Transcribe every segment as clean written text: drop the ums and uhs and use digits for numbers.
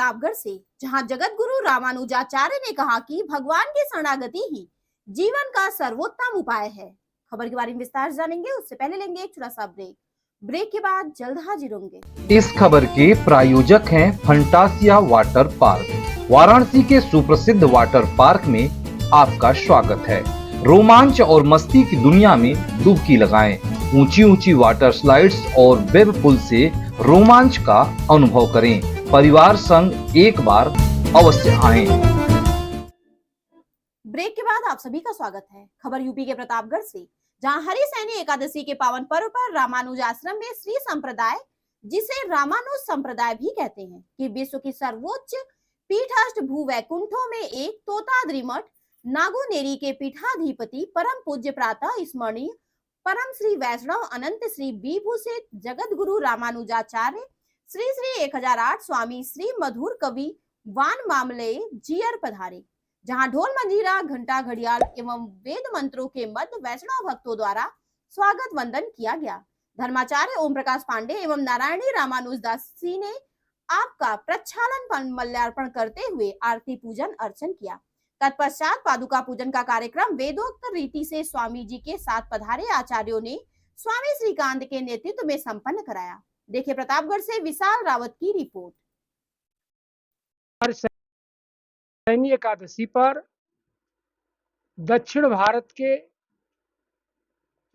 प्रतापगढ़ से, जहां जगत गुरु रामानुजाचार्य ने कहा कि भगवान की शरणागति ही जीवन का सर्वोत्तम उपाय है। खबर के बारे में विस्तार जानेंगे, उससे पहले लेंगे एक छोटा सा ब्रेक। ब्रेक के बाद जल्द हाजिर होंगे। इस खबर के प्रायोजक हैं फंटासिया वाटर पार्क। वाराणसी के सुप्रसिद्ध वाटर पार्क में आपका स्वागत है। रोमांच और मस्ती की दुनिया में डुबकी लगाएं। ऊंची ऊंची वाटर स्लाइड्स और वेब पुल से रोमांच का अनुभव करें। परिवार संग एक बार अवश्य आएं। ब्रेक के बाद आप सभी का स्वागत है। खबर यूपी के प्रतापगढ़ से, जहां हरिसैनी एकादशी के पावन पर्व पर रामानुज आश्रम में श्री संप्रदाय, जिसे रामानुज संप्रदाय भी कहते हैं, कि विश्व की सर्वोच्च पीठाष्ट भू वैकुंठों में एक तोताद्री मठ नागोनेरी के पीठाधिपति परम पूज्य प्रातः स्मरणीय परम श्री वैष्णव अनंत श्री विभूषित जगत गुरु रामानुजाचार्य श्री श्री 1008 स्वामी श्री मधुर कवि वान मामले जीयर पधारे, जहां ढोल मंजीरा घंटा घड़ियाल एवं वेद मंत्रों के मध्य वैष्णव भक्तों द्वारा स्वागत वंदन किया गया। धर्माचार्य ओम प्रकाश पांडे एवं नारायणी रामानुज दास जी ने आपका प्रक्षालन मल्यार्पण करते हुए आरती पूजन अर्चन किया। तत्पश्चात पादुका पूजन का कार्यक्रम वेदोक्त रीति से स्वामी जी के साथ पधारे आचार्यों ने स्वामी श्रीकांत के नेतृत्व में संपन्न कराया। देखिए प्रतापगढ़ से विशाल रावत की रिपोर्ट। हरिसैनी एकादशी पर दक्षिण भारत के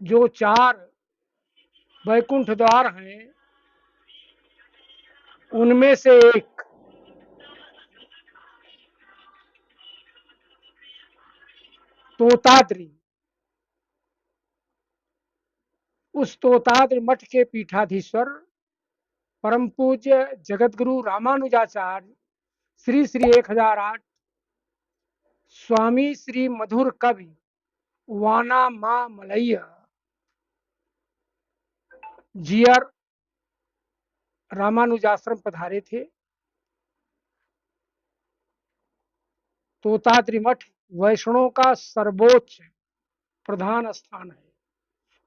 जो 4 वैकुंठ द्वार हैं, उनमें से एक तोताद्री, उस तोताद्री मठ के पीठाधीश्वर परम पूज्य जगतगुरु रामानुजाचार्य श्री श्री 1008 स्वामी श्री मधुर कवि वाना मा मलैया जीयर रामानुजाश्रम पधारे थे। तोताद्री मठ वैष्णव का सर्वोच्च प्रधान स्थान है।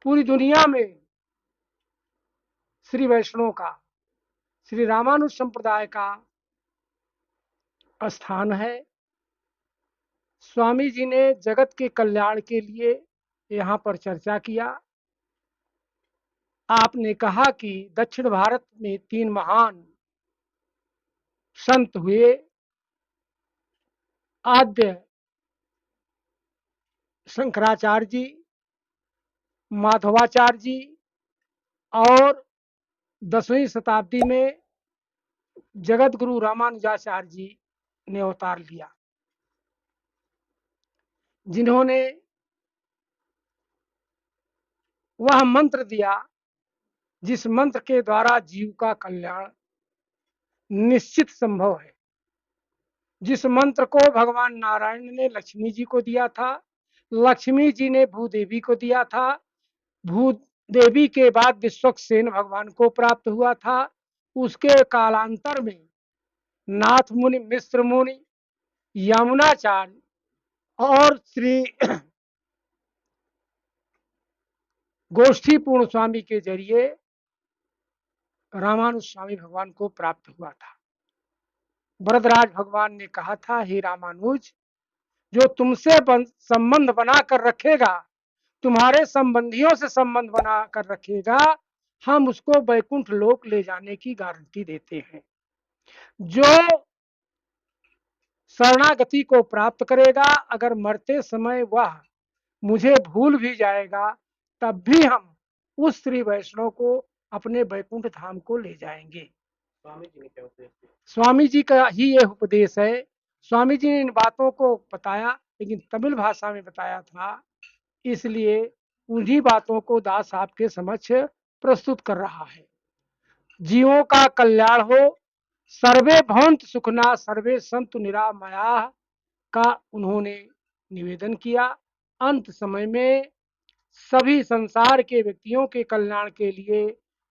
पूरी दुनिया में श्री वैष्णव का, श्री रामानुज संप्रदाय का स्थान है। स्वामी जी ने जगत के कल्याण के लिए यहाँ पर चर्चा किया। आपने कहा कि दक्षिण भारत में 3 महान संत हुए, आद्य शंकराचार्य जी, माधवाचार्य जी, और 10वीं शताब्दी में जगत गुरु रामानुजाचार्य जी ने अवतार लिया, जिन्होंने वह मंत्र दिया जिस मंत्र के द्वारा जीव का कल्याण निश्चित संभव है। जिस मंत्र को भगवान नारायण ने लक्ष्मी जी को दिया था, लक्ष्मी जी ने भूदेवी को दिया था, भूदेवी के बाद विश्वक्सेन भगवान को प्राप्त हुआ था। उसके कालांतर में नाथ मुनि, मिश्र मुनि, यमुनाचार्य और श्री गोष्ठी पूर्ण स्वामी के जरिए रामानुज स्वामी भगवान को प्राप्त हुआ था। वरदराज भगवान ने कहा था, हे रामानुज, जो तुमसे संबंध बना कर रखेगा, तुम्हारे संबंधियों से संबंध बना कर रखेगा, हम उसको वैकुंठ लोक ले जाने की गारंटी देते हैं। जो शरणागति को प्राप्त करेगा, अगर मरते समय वह मुझे भूल भी जाएगा, तब भी हम उस श्री वैष्णव को अपने वैकुंठ धाम को ले जाएंगे। स्वामी जी का ही यह उपदेश है। स्वामी जी ने इन बातों को बताया, लेकिन तमिल भाषा में बताया था, इसलिए उन्हीं बातों को दास आपके समक्ष प्रस्तुत कर रहा है। जीवों का कल्याण हो, सर्वे भवन्तु सुखना सर्वे सन्तु निरामया का उन्होंने निवेदन किया। अंत समय में सभी संसार के व्यक्तियों के कल्याण के लिए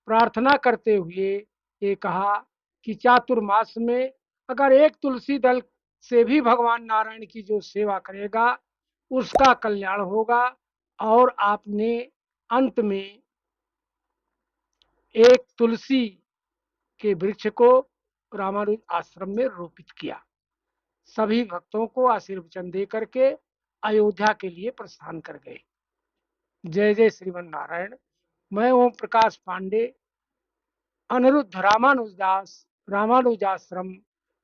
प्रार्थना करते हुए ये कहा कि चातुर्मास में अगर एक तुलसी दल से भी भगवान नारायण की जो सेवा करेगा, उसका कल्याण होगा। और आपने अंत में एक तुलसी के वृक्ष को रामानुज आश्रम में रोपित किया। सभी भक्तों को आशीर्वचन दे करके अयोध्या के लिए प्रस्थान कर गए। जय जय श्रीमन नारायण। मैं ओम प्रकाश पांडे, अनिरुद्ध रामानुजदास, रामानुजाश्रम,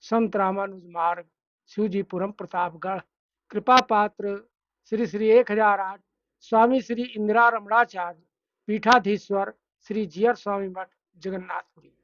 संत रामानुज मार्ग, शिवजीपुरम, प्रतापगढ़। कृपा पात्र श्री श्री 1008 स्वामी श्री इंदिरा रमणाचार्य, पीठाधीश्वर श्री जीयर स्वामी मठ, जगन्नाथपुरी।